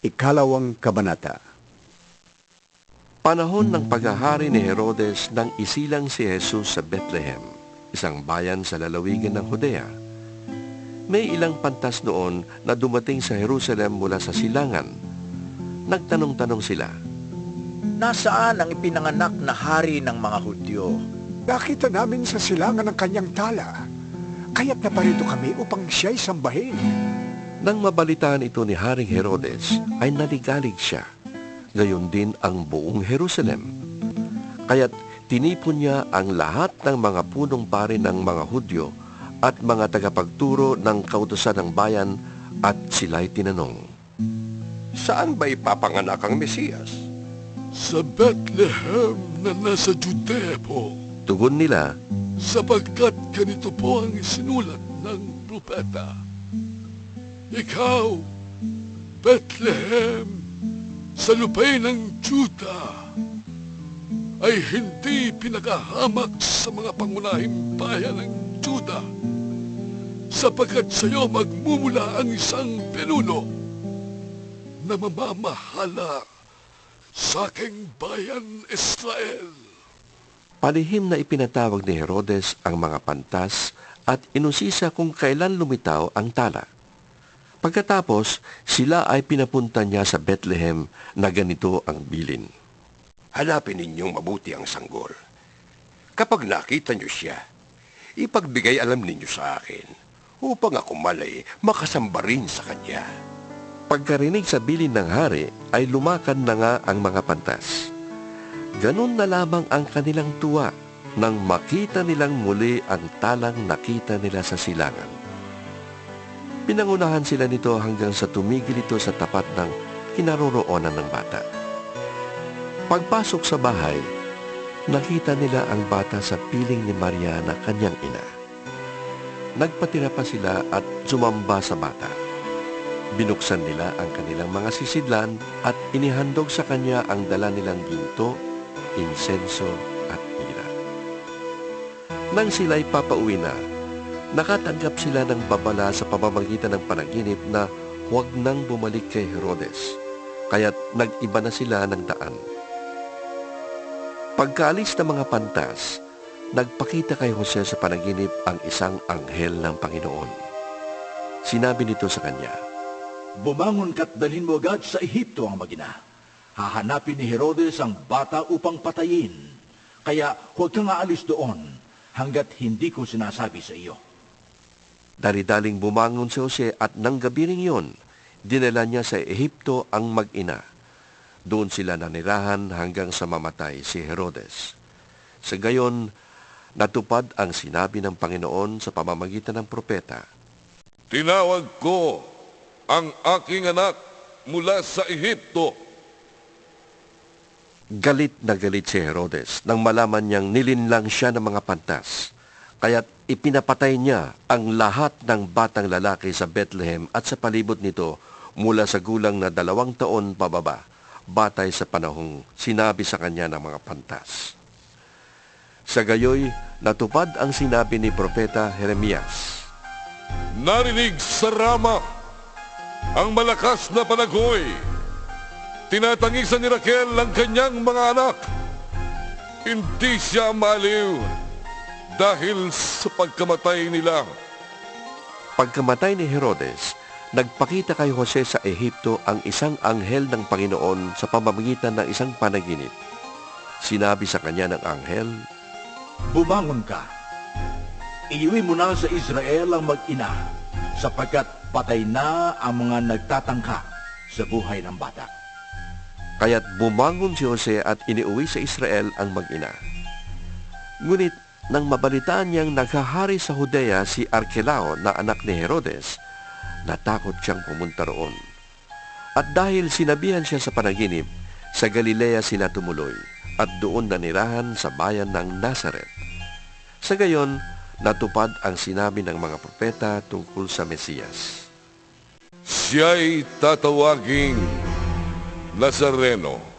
Ikalawang Kabanata. Panahon ng paghahari ni Herodes nang isilang si Jesus sa Bethlehem, isang bayan sa lalawigan ng Judea. May ilang pantas noon na dumating sa Jerusalem mula sa silangan. Nagtanong-tanong sila, Nasaan ang ipinanganak na hari ng mga Hudyo? Nakita namin sa silangan ng kanyang tala, kaya't naparito kami upang siya'y sambahin. Nang mabalitaan ito ni Haring Herodes, ay naligalig siya. Gayon din ang buong Jerusalem. Kaya't tinipon niya ang lahat ng mga punong pari ng mga Hudyo at mga tagapagturo ng kautusan ng bayan at sila'y tinanong, Saan ba ipapanganak ang Mesiyas? Sa Bethlehem na nasa Judea po, tugon nila, sapagkat ganito po ang isinulat ng propeta. Ikaw, Bethlehem, sa lupay ng Juda, ay hindi pinakahamak sa mga pangunahing bayan ng Juda, sapagkat sa iyo magmumula ang isang pinuno na mamamahala sa aking bayan Israel. palihim na ipinatawag ni Herodes ang mga pantas at inusisa kung kailan lumitaw ang tala. Pagkatapos, sila ay pinapunta niya sa Bethlehem na ganito ang bilin. Hanapin ninyong mabuti ang sanggol. Kapag nakita niyo siya, ipagbigay alam ninyo sa akin upang ako malay makasamba rin sa kanya. Pagkarinig sa bilin ng hari, ay lumakad na nga ang mga pantas. Ganun na lamang ang kanilang tuwa nang makita nilang muli ang talang nakita nila sa silangan. Pinangunahan sila nito hanggang sa tumigil ito sa tapat ng kinaroroonan ng bata. Pagpasok sa bahay, nakita nila ang bata sa piling ni Maria na kanyang ina. Nagpatira pa sila at sumamba sa bata. Binuksan nila ang kanilang mga sisidlan at inihandog sa kanya ang dala nilang ginto, insenso at mira. Nang sila'y papauwi na, nakatanggap sila ng babala sa pamamagitan ng panaginip na huwag nang bumalik kay Herodes, kaya't nag-iba na sila ng daan. Pagkaalis ng mga pantas, nagpakita kay Jose sa panaginip ang isang anghel ng Panginoon. Sinabi nito sa kanya, Bumangon ka't dalhin mo agad sa Ehipto ang magina. Hahanapin ni Herodes ang bata upang patayin. Kaya huwag kang aalis doon hanggat hindi ko sinasabi sa iyo. Dali-daling bumangon si Jose at nang gabi ring yun, dinala niya sa Ehipto ang mag-ina. Doon sila nanirahan hanggang sa mamatay si Herodes. Sa gayon, natupad ang sinabi ng Panginoon sa pamamagitan ng propeta. Tinawag ko ang aking anak mula sa Ehipto. Galit na galit si Herodes nang malaman niyang nilinlang siya ng mga pantas. Kaya't ipinapatay niya ang lahat ng batang lalaki sa Bethlehem at sa palibot nito mula sa gulang na 2 taon pababa, batay sa panahong sinabi sa kanya ng mga pantas. Sa gayoy, natupad ang sinabi ni Propeta Jeremias. Narinig sa Rama ang malakas na panagoy. Tinatangisan ni Raquel ang kanyang mga anak. Hindi siya maaliw dahil sa pagkamatay nila. Pagkamatay ni Herodes, nagpakita kay Jose sa Ehipto ang isang anghel ng Panginoon sa pamamagitan ng isang panaginip. Sinabi sa kanya ng anghel, Bumangon ka. Iuwi mo na sa Israel ang mag-ina, sapagkat patay na ang mga nagtatangka sa buhay ng bata. Kaya't bumangon si Jose at iniuwi sa Israel ang mag-ina. Ngunit nang mabalitaan niyang naghahari sa Judea si Arkelao na anak ni Herodes, natakot siyang pumunta roon. At dahil sinabihan siya sa panaginip, sa Galilea sila tumuloy at doon nanirahan sa bayan ng Nazaret. Sa gayon, natupad ang sinabi ng mga propeta tungkol sa Mesiyas. Siya'y tatawaging Nazareno.